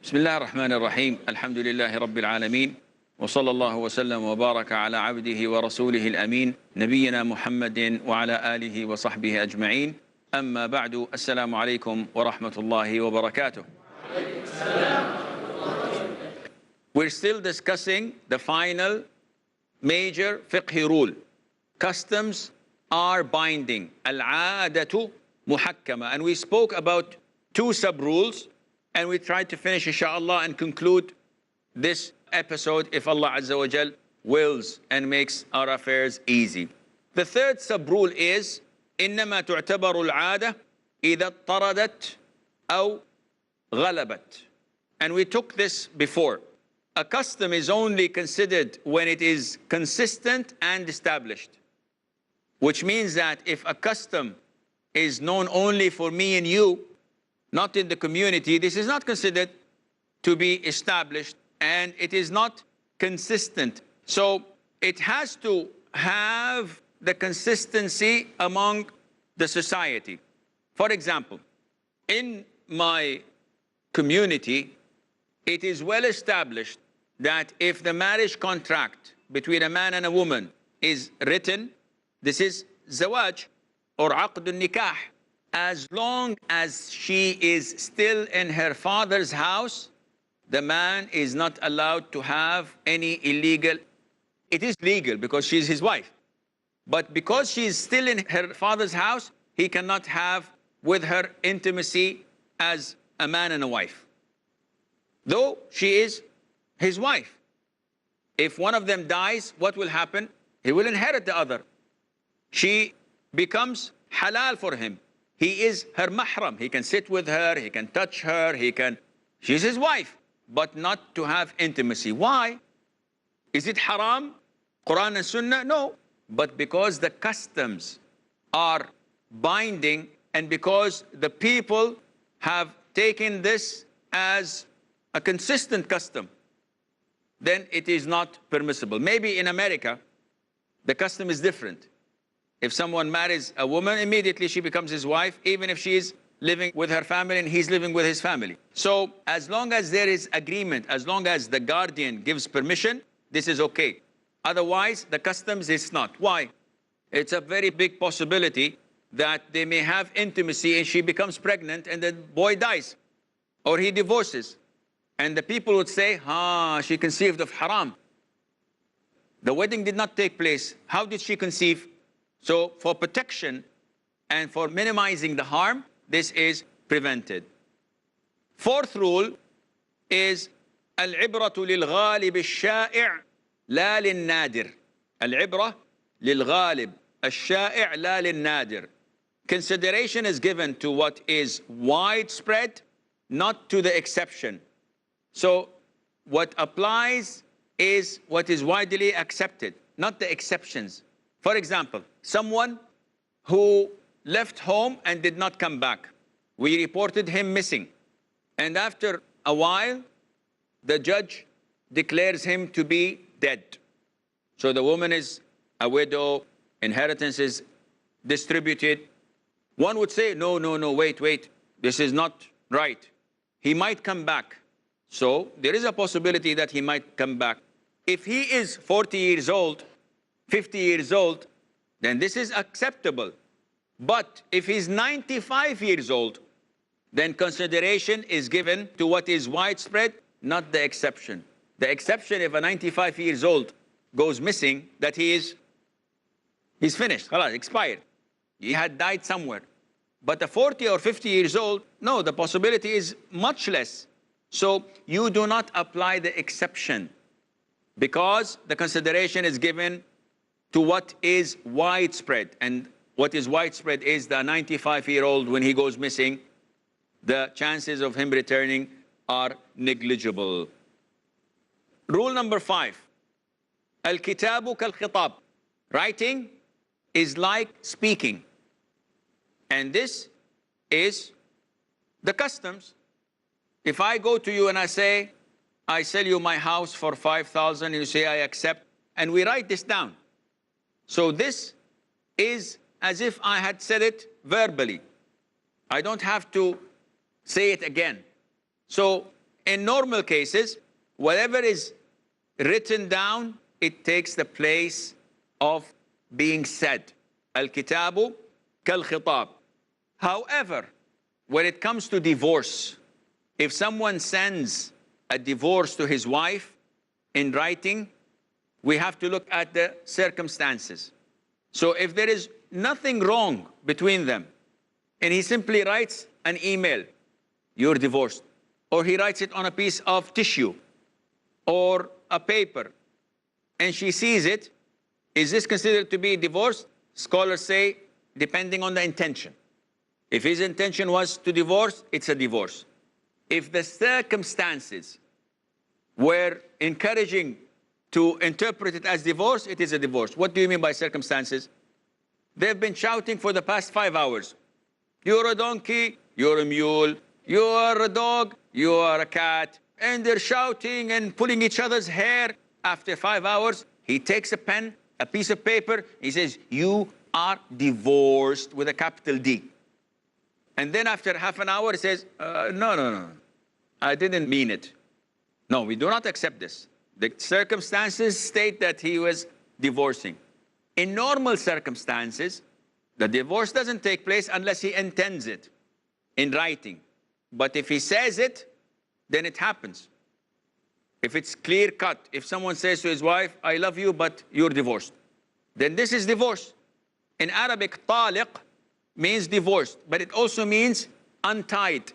بسم الله الرحمن الرحيم الحمد لله رب العالمين وصلى الله وسلم وبارك على عبده ورسوله الأمين نبينا محمد وعلى آله وصحبه أجمعين أما بعد السلام عليكم ورحمة الله وبركاته. We're still discussing the final major fiqh rule. Customs are binding. Al-'adatu muhakkama. And we spoke about two sub-rules, and we tried to finish, inshallah, and conclude this episode if Allah Azza wa Jal wills and makes our affairs easy. The third sub-rule is إنما تعتبر العادة إذا اضطردت أو غلبت. And we took this before. A custom is only considered when it is consistent and established, which means that if a custom is known only for me and you, not in the community, this is not considered to be established, and it is not consistent. So it has to have the consistency among the society. For example, in my community, it is well established that if the marriage contract between a man and a woman is written, this is zawaj or aqd al-nikah. As long as she is still in her father's house, the man is not allowed to have any illegal. It is legal because she is his wife. But because she is still in her father's house, he cannot have with her intimacy as a man and a wife, though she is his wife. If one of them dies, what will happen? He will inherit the other. She becomes halal for him. He is her mahram. He can sit with her, he can touch her, she's his wife, but not to have intimacy. Why? Is it haram? Quran and Sunnah? No. But because the customs are binding and because the people have taken this as a consistent custom, then it is not permissible. Maybe in America, the custom is different. If someone marries a woman, immediately she becomes his wife, even if she is living with her family and he's living with his family. So as long as there is agreement, as long as the guardian gives permission, this is okay. Otherwise, the customs is not. Why? It's a very big possibility that they may have intimacy and she becomes pregnant and the boy dies or he divorces. And the people would say, she conceived of haram. The wedding did not take place. How did she conceive? So for protection and for minimizing the harm, this is prevented. Fourth rule is العبرة للغالب الشائع لا للنادر. العبرة للغالب الشائع لا للنادر. Consideration is given to what is widespread, not to the exception. So what applies is what is widely accepted, not the exceptions. For example, someone who left home and did not come back. We reported him missing. And after a while, the judge declares him to be dead. So the woman is a widow, inheritance is distributed. One would say, no, wait, this is not right. He might come back. So there is a possibility that he might come back. If he is 40 years old, 50 years old, then this is acceptable. But if he's 95 years old, then consideration is given to what is widespread, not the exception. The exception, if a 95 years old goes missing, that he's finished, expired. He had died somewhere. But a 40 or 50 years old, no, the possibility is much less. So you do not apply the exception because the consideration is given to what is widespread. And what is widespread is the 95-year-old, when he goes missing, the chances of him returning are negligible. Rule number 5, al-kitabu kal-khitab. Writing is like speaking. And this is the customs. If I go to you and I say, I sell you my house for 5,000, and you say, I accept, and we write this down. So this is as if I had said it verbally. I don't have to say it again. So in normal cases, whatever is written down, it takes the place of being said. Al-kitabu kal-khitab. However, when it comes to divorce, if someone sends a divorce to his wife in writing, we have to look at the circumstances. So if there is nothing wrong between them, and he simply writes an email, you're divorced, or he writes it on a piece of tissue or a paper, and she sees it, is this considered to be divorce? Scholars say, depending on the intention. If his intention was to divorce, it's a divorce. If the circumstances were encouraging to interpret it as divorce, it is a divorce. What do you mean by circumstances? They've been shouting for the past 5 hours. You're a donkey, you're a mule, you are a dog, you are a cat. And they're shouting and pulling each other's hair. After 5 hours, he takes a pen, a piece of paper, he says, you are divorced with a capital D. And then after half an hour, he says, no, I didn't mean it. No, we do not accept this. The circumstances state that he was divorcing. In normal circumstances, the divorce doesn't take place unless he intends it in writing. But if he says it, then it happens. If it's clear cut, if someone says to his wife, I love you, but you're divorced, then this is divorce. In Arabic, taliq means divorced, but it also means untied.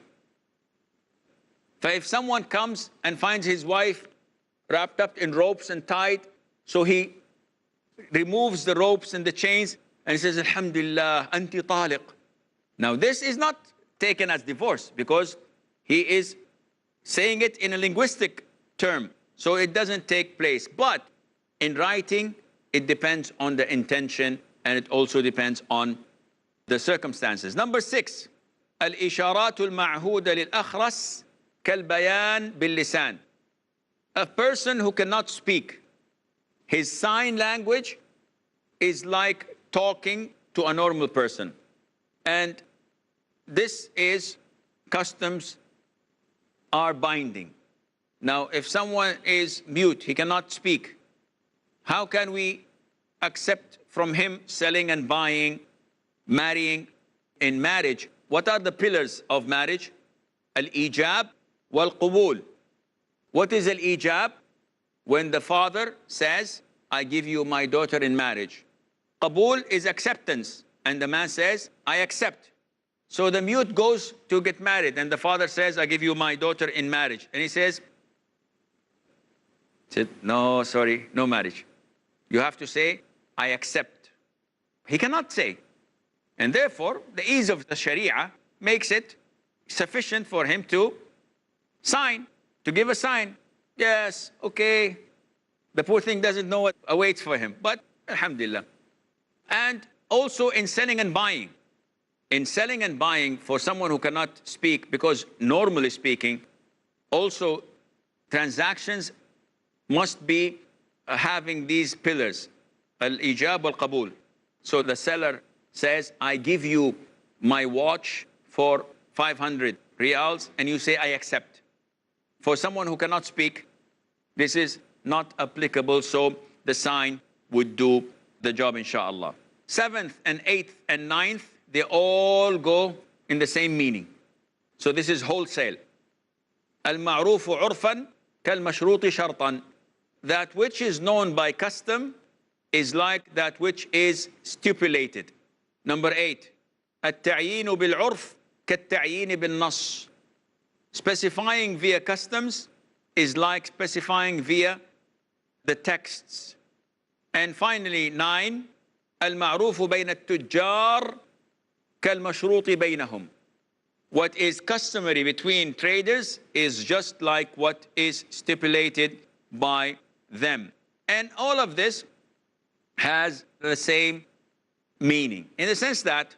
So if someone comes and finds his wife wrapped up in ropes and tied, so he removes the ropes and the chains and he says, Alhamdulillah, anti taliq. Now this is not taken as divorce because he is saying it in a linguistic term, so it doesn't take place. But in writing, it depends on the intention and it also depends on the circumstances. Number 6, al-isharat al-ma'huda lil-akhras kal-bayan bil-lisan. A person who cannot speak, his sign language is like talking to a normal person. And this is customs are binding. Now, if someone is mute, he cannot speak, how can we accept from him selling and buying, marrying? In marriage, what are the pillars of marriage? Al-ijab wal-qubul. What is al-ijab? When the father says, I give you my daughter in marriage. Qabul is acceptance, and the man says, I accept. So the mute goes to get married, and the father says, I give you my daughter in marriage. And he says, no, sorry, no marriage. You have to say, I accept. He cannot say. And therefore, the ease of the Sharia makes it sufficient for him to sign, to give a sign. Yes, okay. The poor thing doesn't know what awaits for him, but alhamdulillah. And also in selling and buying. In selling and buying for someone who cannot speak, because normally speaking, also transactions must be having these pillars, al-ijab wal-qabul. So the seller says, I give you my watch for 500 riyals, and you say, I accept. For someone who cannot speak, this is not applicable, so the sign would do the job, inshallah. 7th and 8th and 9th, they all go in the same meaning. So this is wholesale. Al-ma'rufu urfan kal-mashruti shartan. That which is known by custom is like that which is stipulated. Number 8, at-ta'yinu bil-urf kat-ta'yini bin-nas. Specifying via customs is like specifying via the texts. And finally, 9, al-ma'rufu bayna at-tujjar kal-mashruti baynahum. What is customary between traders is just like what is stipulated by them. And all of this has the same meaning, in the sense that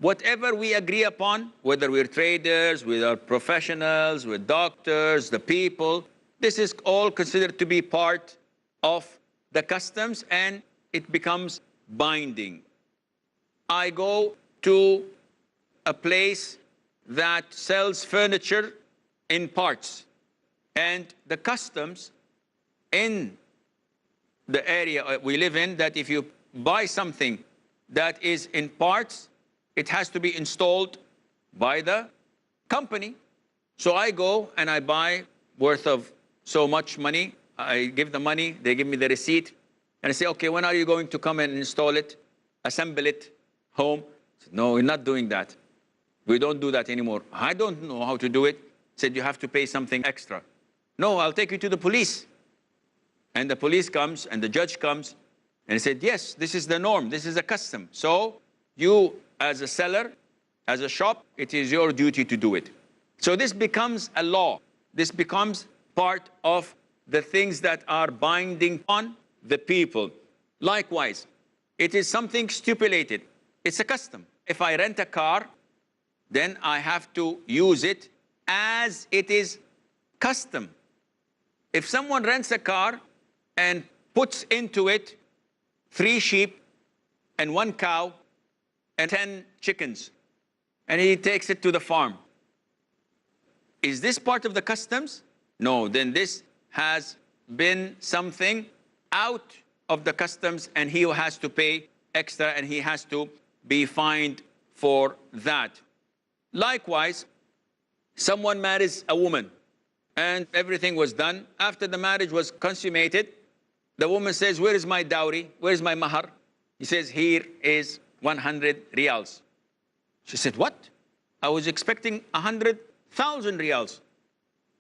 whatever we agree upon, whether we're traders, we are professionals, we're doctors, the people, this is all considered to be part of the customs, and it becomes binding. I go to a place that sells furniture in parts, And the customs in the area we live in, that if you buy something that is in parts, it has to be installed by the company. So I go and I buy worth of so much money. I give the money, they give me the receipt, and I say, okay, when are you going to come and install it, assemble it home? I said, no, we're not doing that. We don't do that anymore. I don't know how to do it. Said, you have to pay something extra. No, I'll take you to the police. And the police comes and the judge comes and he said, yes, this is the norm. This is a custom. So you, as a seller, as a shop, it is your duty to do it. So this becomes a law. This becomes part of the things that are binding on the people. Likewise, it is something stipulated. It's a custom. If I rent a car, then I have to use it as it is custom. If someone rents a car and puts into it 3 sheep and 1 cow and 10 chickens, and he takes it to the farm, is this part of the customs? No, then this has been something out of the customs, and he has to pay extra and he has to be fined for that. Likewise, someone marries a woman and everything was done. After the marriage was consummated, the woman says, where is my dowry? Where is my mahar? He says, here is 100 riyals. She said, what? I was expecting 100,000 riyals.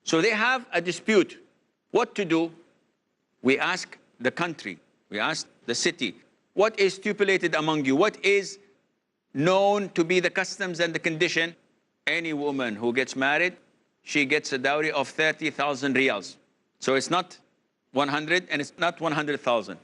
So they have a dispute. What to do? We ask the country, we ask the city, what is stipulated among you? What is known to be the customs and the condition? Any woman who gets married, she gets a dowry of 30,000 riyals. So it's not 100 and it's not 100,000.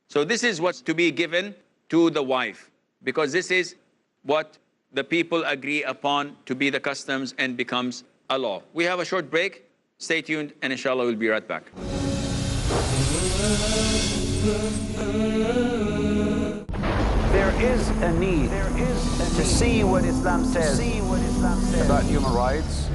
So this is what's to be given to the wife, because this is what the people agree upon to be the customs and becomes a law. We have a short break. Stay tuned and inshallah we'll be right back. There is a need to see what Islam says about human rights,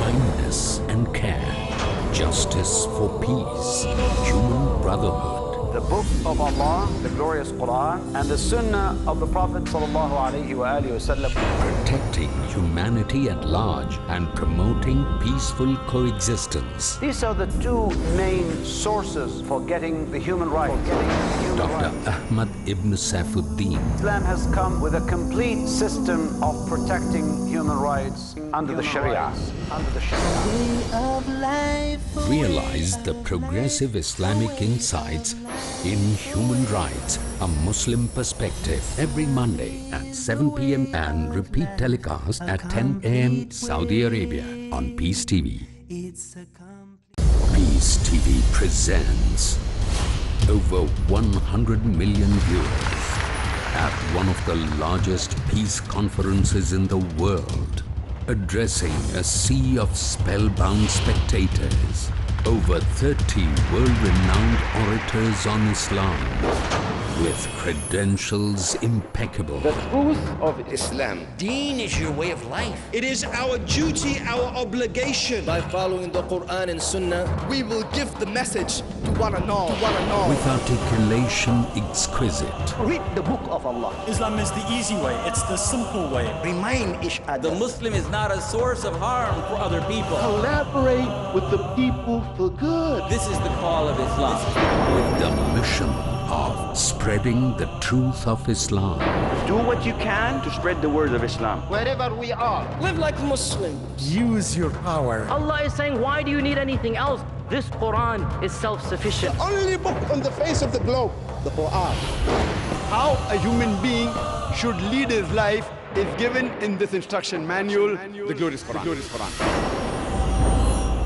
Kindness and care, justice for peace, human brotherhood. the book of Allah, the glorious Quran, and the Sunnah of the Prophet sallallahu alaihi wasallam. Protecting humanity at large and promoting peaceful coexistence. These are the 2 main sources for getting the human right. Dr. Ahmad Ibn Saifuddin. Islam has come with a complete system of protecting human rights under the Sharia. Realize the progressive Islamic insights in human rights, a Muslim perspective, every Monday at 7 p.m. and repeat telecast at 10 a.m. Saudi Arabia on Peace TV. Peace TV presents over 100 million viewers at one of the largest peace conferences in the world, addressing a sea of spellbound spectators. Over 30 world-renowned orators on Islam with credentials impeccable. The truth of Islam. Deen is your way of life. It is our duty, our obligation. By following the Quran and Sunnah, we will give the message to one and all. With articulation exquisite. Read the book of Allah. Islam is the easy way. It's the simple way. remind each other. The Muslim is not a source of harm for other people. Collaborate with the people for good. This is the call of Islam. With the mission of spreading the truth of Islam. Do what you can to spread the word of Islam. Wherever we are, Live like a Muslim. Use your power. Allah is saying, why do you need anything else? This Quran is self-sufficient. only book on the face of the globe, the Quran. How a human being should lead his life is given in this instruction manual, the glorious Quran.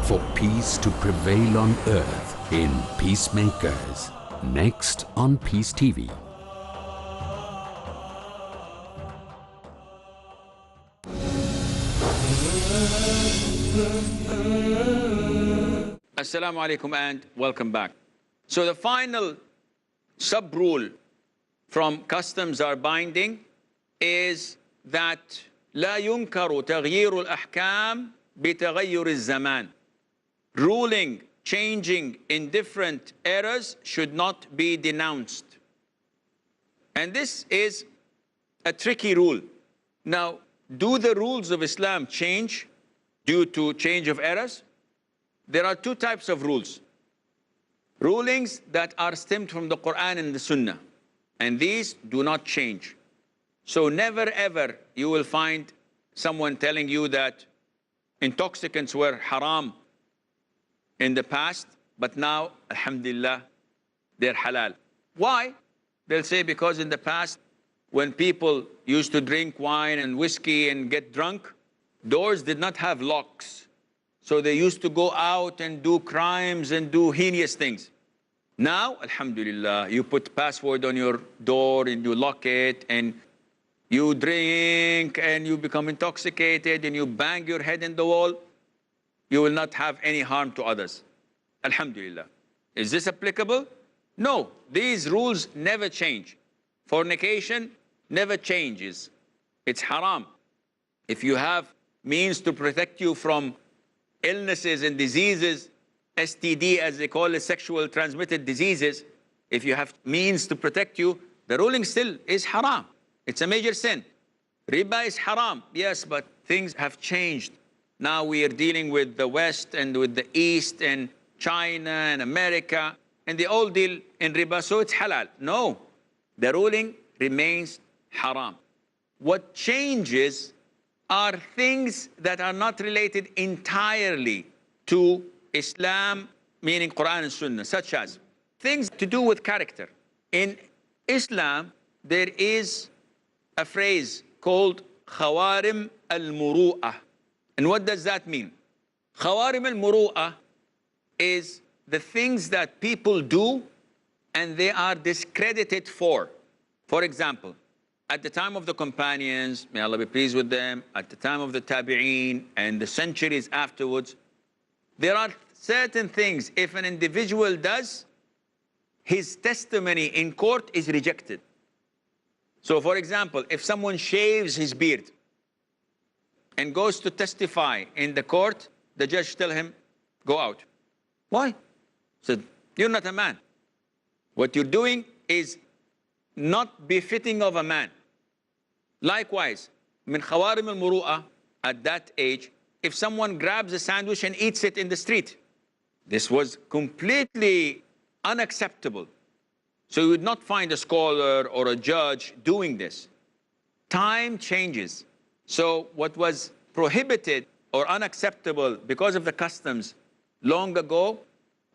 For peace to prevail on earth in Peacemakers. Next on Peace TV. Assalamu alaikum and welcome back. So the final sub-rule from customs are binding is that لا ينكر تغيير الأحكام بتغير الزمان. ruling, changing in different eras should not be denounced. And this is a tricky rule. Now, do the rules of Islam change due to change of eras? There are two types of rules. Rulings that are stemmed from the Quran and the Sunnah, and these do not change. So never ever you will find someone telling you that intoxicants were haram in the past, but now, alhamdulillah, they're halal. Why? They'll say because in the past, when people used to drink wine and whiskey and get drunk, doors did not have locks. So they used to go out and do crimes and do heinous things. Now, alhamdulillah, you put password on your door and you lock it and you drink and you become intoxicated and you bang your head in the wall. You will not have any harm to others. Alhamdulillah. Is this applicable? No, these rules never change. Fornication never changes. It's haram. If you have means to protect you from illnesses and diseases, STD as they call it, sexual transmitted diseases, if you have means to protect you, the ruling still is haram. It's a major sin. Riba is haram, yes, but things have changed. Now we are dealing with the West and with the East and China and America, and they all deal in riba, so it's halal. No, the ruling remains haram. What changes are things that are not related entirely to Islam, meaning Quran and Sunnah, such as things to do with character. In Islam, there is a phrase called Khawarim al-Muru'ah. And what does that mean? Khawarim al-Muru'ah is the things that people do and they are discredited for. For example, at the time of the companions, may Allah be pleased with them, at the time of the tabi'een and the centuries afterwards, there are certain things, if an individual does, his testimony in court is rejected. So for example, if someone shaves his beard and goes to testify in the court, the judge tell him, go out. Why? He said, you're not a man. What you're doing is not befitting of a man. Likewise, min khawarim al-muru'ah, at that age, if someone grabs a sandwich and eats it in the street, this was completely unacceptable. So you would not find a scholar or a judge doing this. Time changes. So what was prohibited or unacceptable because of the customs long ago,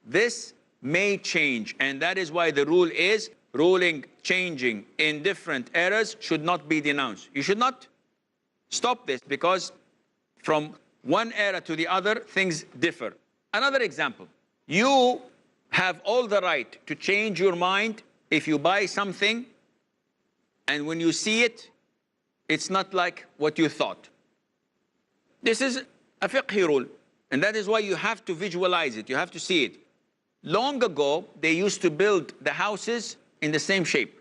this may change. And that is why the rule is ruling, changing in different eras should not be denounced. You should not stop this because from one era to the other, things differ. Another example, you have all the right to change your mind if you buy something and when you see it, it's not like what you thought. This is a fiqhi rule, and that is why you have to visualize it, you have to see it. Long ago, they used to build the houses in the same shape.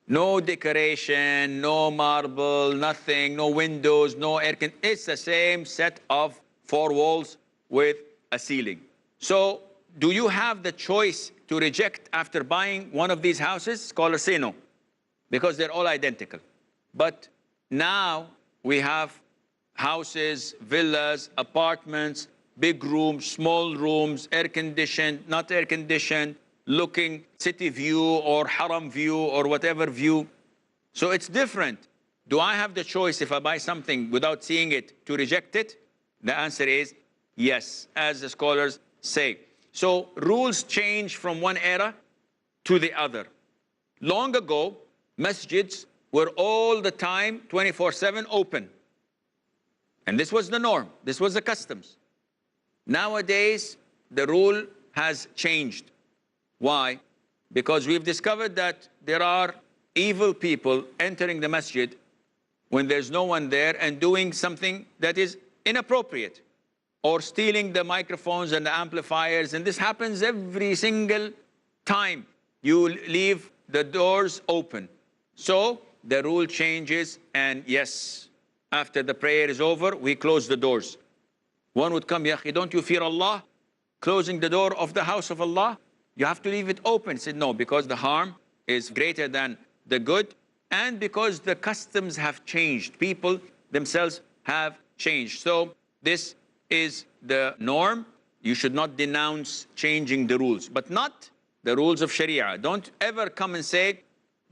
No decoration, no marble, nothing, no windows, no air conditioning. It's the same set of four walls with a ceiling. So, do you have the choice to reject after buying one of these houses? Scholars say no, because they're all identical. But now we have houses, villas, apartments, big rooms, small rooms, air-conditioned, not air-conditioned, looking city view or haram view or whatever view. So it's different. Do I have the choice if I buy something without seeing it to reject it? The answer is yes, as the scholars say. So rules change from one era to the other. Long ago, masjids were all the time 24/7 open. And this was the norm. This was the customs. Nowadays, the rule has changed. Why? Because we've discovered that there are evil people entering the masjid when there's no one there and doing something that is inappropriate, or stealing the microphones and the amplifiers. And this happens every single time you leave the doors open. So the rule changes, and yes, after the prayer is over, we close the doors. One would come, Ya akhi, don't you fear Allah? Closing the door of the house of Allah? You have to leave it open. He said, no, because the harm is greater than the good, and because the customs have changed. People themselves have changed. So this is the norm. You should not denounce changing the rules, but not the rules of Sharia. Don't ever come and say,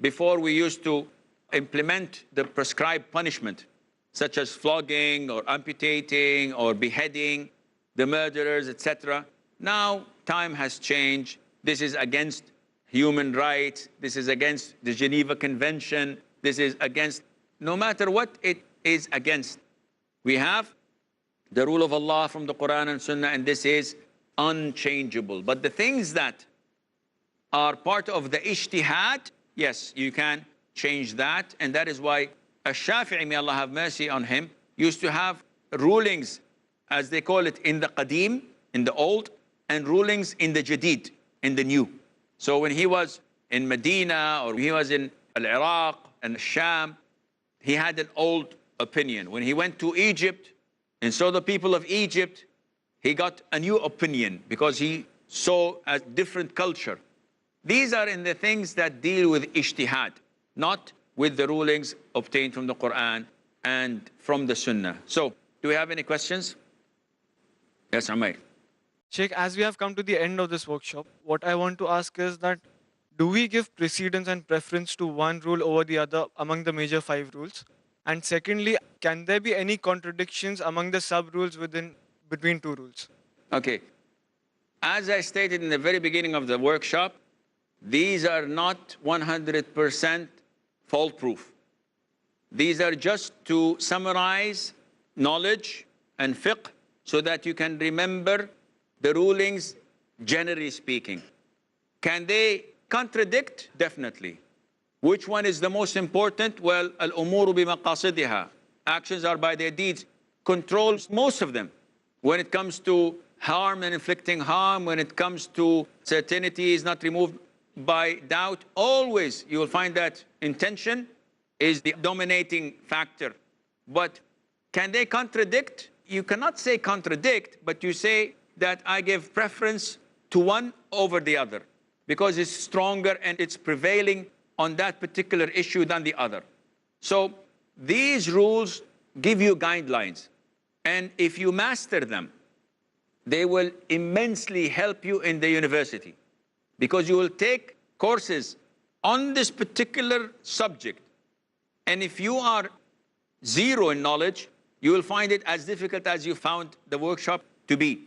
before we used to implement the prescribed punishment, such as flogging or amputating or beheading the murderers, etc. Now time has changed. This is against human rights. This is against the Geneva Convention. This is against, no matter what it is against. We have the rule of Allah from the Quran and Sunnah, and this is unchangeable. But the things that are part of the ijtihad, yes, you can change that. And that is why Ash-Shafi'i, may Allah have mercy on him, used to have rulings, as they call it, in the qadim, in the old, and rulings in the jadid, in the new. So when he was in Medina, or he was in Iraq and Sham, he had an old opinion. When he went to Egypt and saw the people of Egypt, he got a new opinion because he saw a different culture. These are in the things that deal with ijtihad, not with the rulings obtained from the Quran and from the Sunnah. So, do we have any questions? Yes, Umair. Sheikh, as we have come to the end of this workshop, what I want to ask is that, do we give precedence and preference to one rule over the other among the major 5 rules? And secondly, can there be any contradictions among the sub-rules between 2 rules? Okay. As I stated in the very beginning of the workshop, these are not 100% fault-proof. These are just to summarize knowledge and fiqh so that you can remember the rulings, generally speaking. Can they contradict? Definitely. Which one is the most important? Well, al-umuru bimaqasidiha. Actions are by their deeds. Controls most of them. When it comes to harm and inflicting harm, when it comes to certainty is not removed by doubt, always you will find that intention is the dominating factor. But can they contradict? You cannot say contradict, but you say that I give preference to one over the other because it's stronger and it's prevailing on that particular issue than the other. So these rules give you guidelines, and if you master them, they will immensely help you in the university, because you will take courses on this particular subject. And if you are zero in knowledge, you will find it as difficult as you found the workshop to be.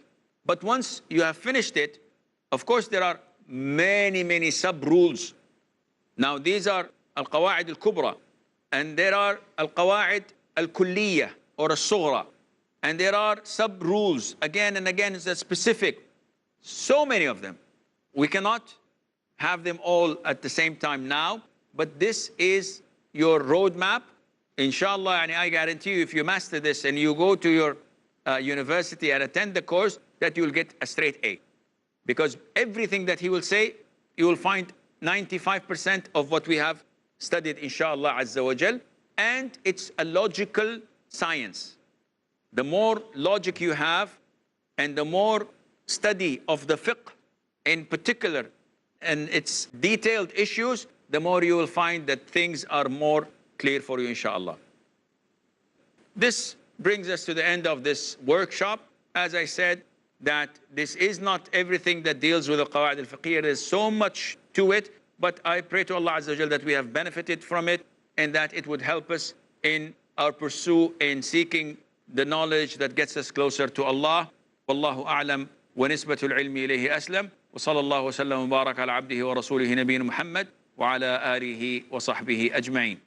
But once you have finished it, of course, there are many, many sub-rules. Now, these are al-qawa'id al-kubra, and there are al-qawa'id al-kulliyah, or al-sughra. And there are sub-rules, again and again, it's specific. So many of them. We cannot have them all at the same time now, but this is your roadmap. Inshallah, and I guarantee you, if you master this and you go to your university and attend the course, that you will get a straight A. Because everything that he will say, you will find 95% of what we have studied, inshallah, azza wa jal. And it's a logical science. The more logic you have, and the more study of the fiqh in particular, and its detailed issues, the more you will find that things are more clear for you, inshallah. This brings us to the end of this workshop. As I said, that this is not everything that deals with the qawa'id al-fiqhiyya. There's so much to it, but I pray to Allah azza wa jal that we have benefited from it, and that it would help us in our pursuit in seeking the knowledge that gets us closer to Allah. Wallahu a'lam wa nisbatul ilmi ilayhi aslam. Wa sallallahu wa sallam wa baraka ala abdihi wa rasulihi nabiyyina Muhammad wa ala alihi wa sahbihi ajma'in.